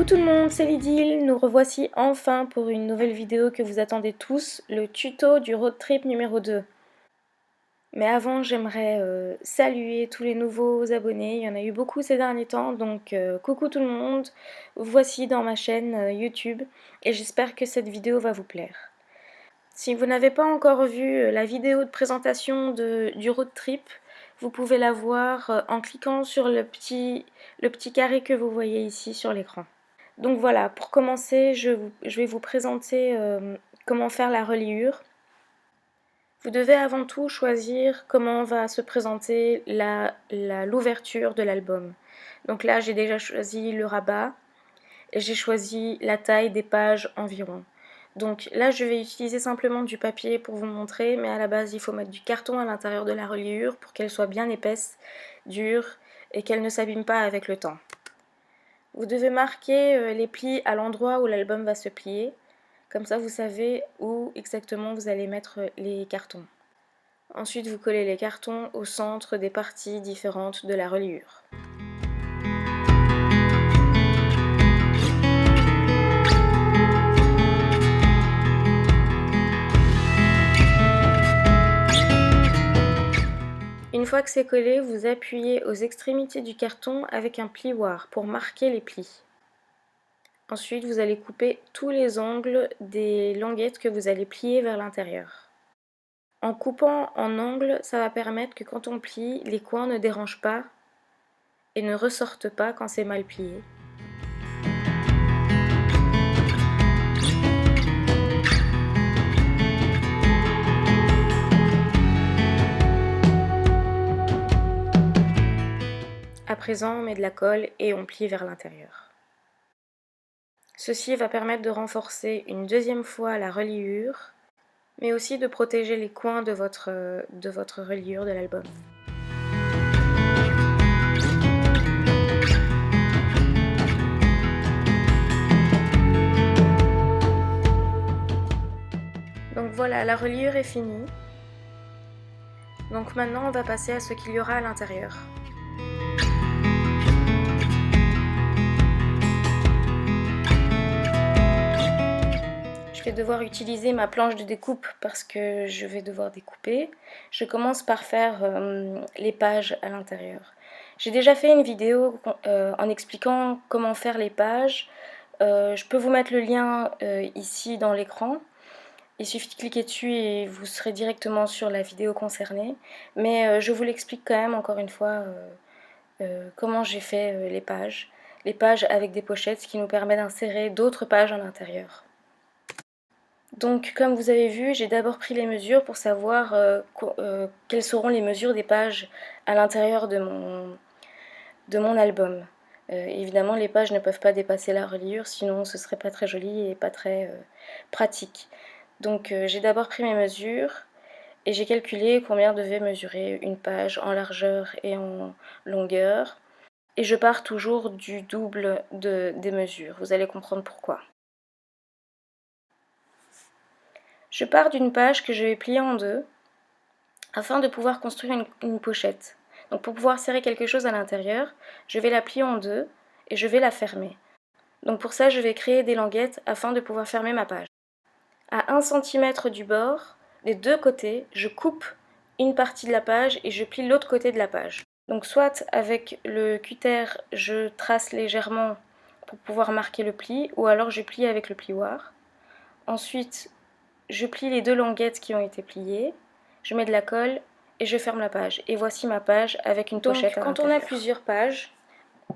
Coucou tout le monde, c'est Lydie, nous revoici enfin pour une nouvelle vidéo que vous attendez tous, le tuto du road trip numéro 2. Mais avant, j'aimerais saluer tous les nouveaux abonnés, il y en a eu beaucoup ces derniers temps, donc coucou tout le monde, vous voici dans ma chaîne YouTube et j'espère que cette vidéo va vous plaire. Si vous n'avez pas encore vu la vidéo de présentation du road trip, vous pouvez la voir en cliquant sur le petit carré que vous voyez ici sur l'écran. Donc voilà, pour commencer, je vais vous présenter comment faire la reliure. Vous devez avant tout choisir comment va se présenter l'ouverture de l'album. Donc là, j'ai déjà choisi le rabat et j'ai choisi la taille des pages environ. Donc là, je vais utiliser simplement du papier pour vous montrer, mais à la base, il faut mettre du carton à l'intérieur de la reliure pour qu'elle soit bien épaisse, dure et qu'elle ne s'abîme pas avec le temps. Vous devez marquer les plis à l'endroit où l'album va se plier. Comme ça, vous savez où exactement vous allez mettre les cartons. Ensuite, vous collez les cartons au centre des parties différentes de la reliure. Une fois que c'est collé, vous appuyez aux extrémités du carton avec un plioir pour marquer les plis. Ensuite, vous allez couper tous les angles des languettes que vous allez plier vers l'intérieur. En coupant en angle, ça va permettre que quand on plie, les coins ne dérangent pas et ne ressortent pas quand c'est mal plié. À présent, on met de la colle et on plie vers l'intérieur. Ceci va permettre de renforcer une deuxième fois la reliure, mais aussi de protéger les coins de votre reliure de l'album. Donc voilà, la reliure est finie. Donc maintenant, on va passer à ce qu'il y aura à l'intérieur. Je vais devoir utiliser ma planche de découpe parce que je vais devoir découper. Je commence par faire les pages à l'intérieur. J'ai déjà fait une vidéo en expliquant comment faire les pages. Je peux vous mettre le lien ici dans l'écran. Il suffit de cliquer dessus et vous serez directement sur la vidéo concernée. Mais je vous l'explique quand même encore une fois comment j'ai fait les pages. Les pages avec des pochettes, ce qui nous permet d'insérer d'autres pages à l'intérieur. Donc comme vous avez vu, j'ai d'abord pris les mesures pour savoir quelles seront les mesures des pages à l'intérieur de mon album. Évidemment, les pages ne peuvent pas dépasser la reliure, sinon ce serait pas très joli et pas très pratique. Donc j'ai d'abord pris mes mesures et j'ai calculé combien devait mesurer une page en largeur et en longueur. Et je pars toujours du double des mesures, vous allez comprendre pourquoi. Je pars d'une page que je vais plier en deux afin de pouvoir construire une pochette. Donc pour pouvoir serrer quelque chose à l'intérieur, je vais la plier en deux et je vais la fermer. Donc pour ça, je vais créer des languettes afin de pouvoir fermer ma page. À 1 cm du bord, des deux côtés, je coupe une partie de la page et je plie l'autre côté de la page. Donc soit avec le cutter, je trace légèrement pour pouvoir marquer le pli, ou alors je plie avec le plioir. Ensuite, je plie les deux languettes qui ont été pliées, je mets de la colle et je ferme la page. Et voici ma page avec une pochette à l'intérieur. Quand on a plusieurs pages,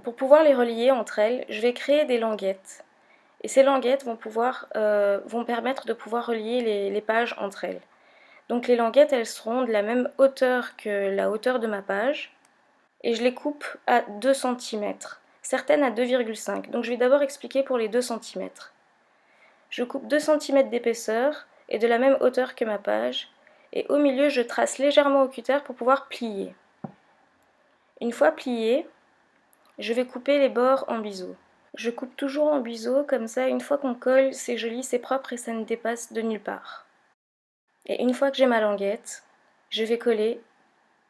pour pouvoir les relier entre elles, je vais créer des languettes. Et ces languettes vont permettre de pouvoir relier les pages entre elles. Donc les languettes, elles seront de la même hauteur que la hauteur de ma page. Et je les coupe à 2 cm, certaines à 2,5. Donc je vais d'abord expliquer pour les 2 cm. Je coupe 2 cm d'épaisseur et de la même hauteur que ma page, et au milieu je trace légèrement au cutter pour pouvoir plier. Une fois plié, je vais couper les bords en biseau. Je coupe toujours en biseau, comme ça une fois qu'on colle, c'est joli, c'est propre et ça ne dépasse de nulle part. Et une fois que j'ai ma languette, je vais coller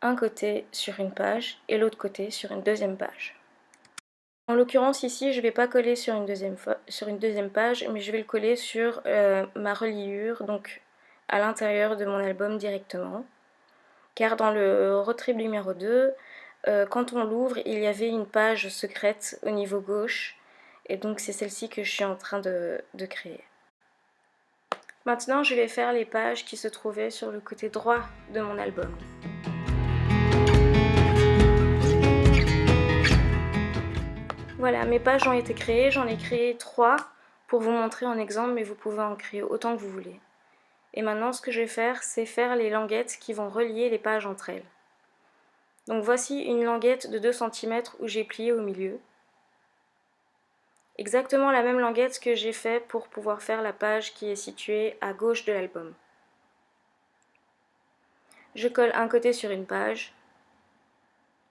un côté sur une page et l'autre côté sur une deuxième page. En l'occurrence ici, je ne vais pas coller sur une deuxième page, mais je vais le coller sur ma reliure, donc à l'intérieur de mon album directement. Car dans le road trip numéro 2, quand on l'ouvre, il y avait une page secrète au niveau gauche, et donc c'est celle-ci que je suis en train de créer. Maintenant, je vais faire les pages qui se trouvaient sur le côté droit de mon album. Voilà, mes pages ont été créées, j'en ai créé 3 pour vous montrer en exemple, mais vous pouvez en créer autant que vous voulez. Et maintenant, ce que je vais faire, c'est faire les languettes qui vont relier les pages entre elles. Donc voici une languette de 2 cm où j'ai plié au milieu. Exactement la même languette que j'ai fait pour pouvoir faire la page qui est située à gauche de l'album. Je colle un côté sur une page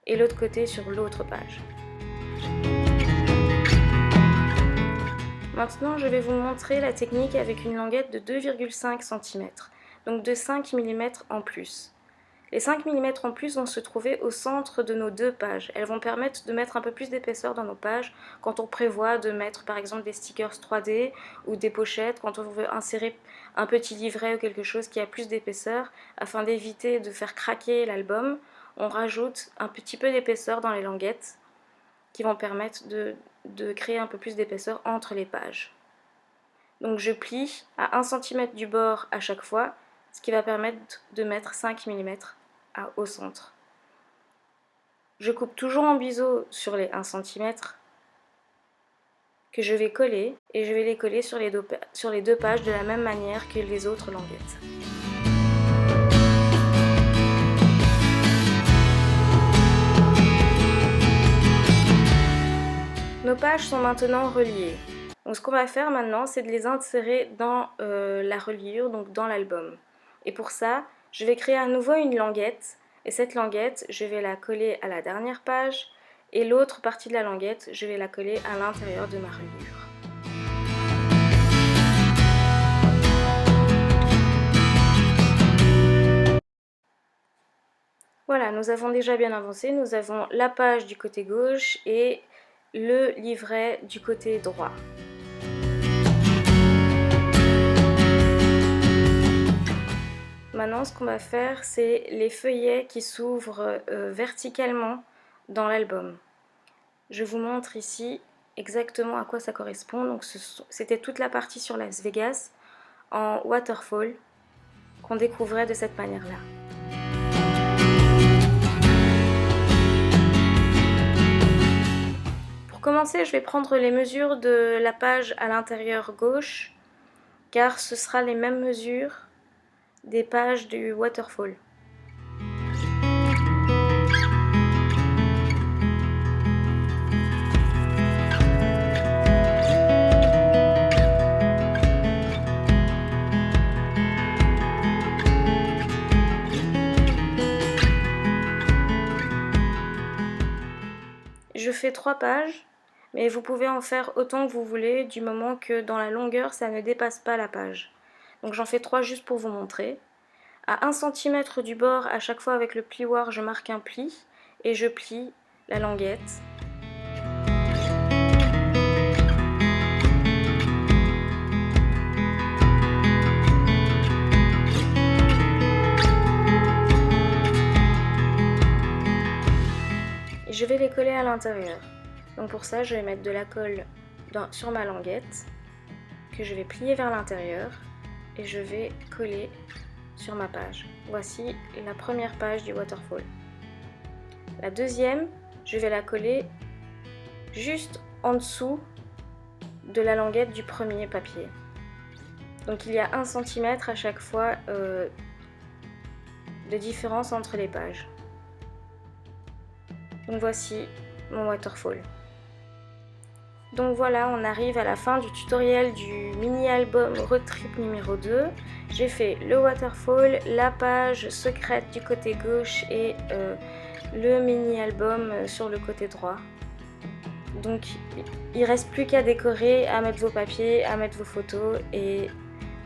et l'autre côté sur l'autre page. Maintenant, je vais vous montrer la technique avec une languette de 2,5 cm, donc de 5 mm en plus. Les 5 mm en plus vont se trouver au centre de nos 2 pages. Elles vont permettre de mettre un peu plus d'épaisseur dans nos pages quand on prévoit de mettre par exemple des stickers 3D ou des pochettes, quand on veut insérer un petit livret ou quelque chose qui a plus d'épaisseur. Afin d'éviter de faire craquer l'album, on rajoute un petit peu d'épaisseur dans les languettes qui vont permettre de créer un peu plus d'épaisseur entre les pages. Donc je plie à 1 cm du bord à chaque fois, ce qui va permettre de mettre 5 mm au centre. Je coupe toujours en biseau sur les 1 cm que je vais coller, et je vais les coller sur les 2 pages de la même manière que les autres languettes. Nos pages sont maintenant reliées. Donc ce qu'on va faire maintenant, c'est de les insérer dans la reliure, donc dans l'album. Et pour ça, je vais créer à nouveau une languette. Et cette languette, je vais la coller à la dernière page. Et l'autre partie de la languette, je vais la coller à l'intérieur de ma reliure. Voilà, nous avons déjà bien avancé. Nous avons la page du côté gauche et le livret du côté droit. Maintenant, ce qu'on va faire, c'est les feuillets qui s'ouvrent verticalement dans l'album. Je vous montre ici exactement à quoi ça correspond. Donc, c'était toute la partie sur Las Vegas en waterfall qu'on découvrait de cette manière-là. Pour commencer, je vais prendre les mesures de la page à l'intérieur gauche, car ce sera les mêmes mesures des pages du waterfall. Je fais 3 pages, mais vous pouvez en faire autant que vous voulez du moment que dans la longueur ça ne dépasse pas la page. Donc j'en fais 3 juste pour vous montrer. À 1 cm du bord, à chaque fois avec le plioir, je marque un pli et je plie la languette. Et je vais les coller à l'intérieur. Donc pour ça, je vais mettre de la colle sur ma languette que je vais plier vers l'intérieur et je vais coller sur ma page. Voici la première page du waterfall. La deuxième, je vais la coller juste en dessous de la languette du premier papier. Donc il y a 1 cm à chaque fois de différence entre les pages. Donc voici mon waterfall. Donc voilà, on arrive à la fin du tutoriel du mini-album Road Trip numéro 2. J'ai fait le waterfall, la page secrète du côté gauche et le mini-album sur le côté droit. Donc il ne reste plus qu'à décorer, à mettre vos papiers, à mettre vos photos et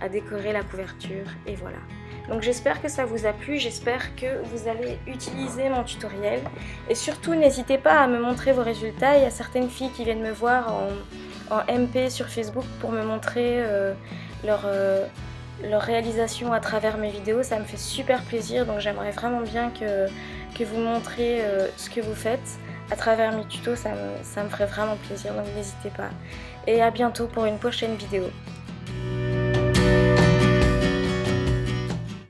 à décorer la couverture. Et voilà. Donc j'espère que ça vous a plu, j'espère que vous allez utiliser mon tutoriel. Et surtout n'hésitez pas à me montrer vos résultats. Il y a certaines filles qui viennent me voir en MP sur Facebook pour me montrer leur réalisation à travers mes vidéos. Ça me fait super plaisir, donc j'aimerais vraiment bien que vous montrez ce que vous faites à travers mes tutos, ça me ferait vraiment plaisir, donc n'hésitez pas. Et à bientôt pour une prochaine vidéo.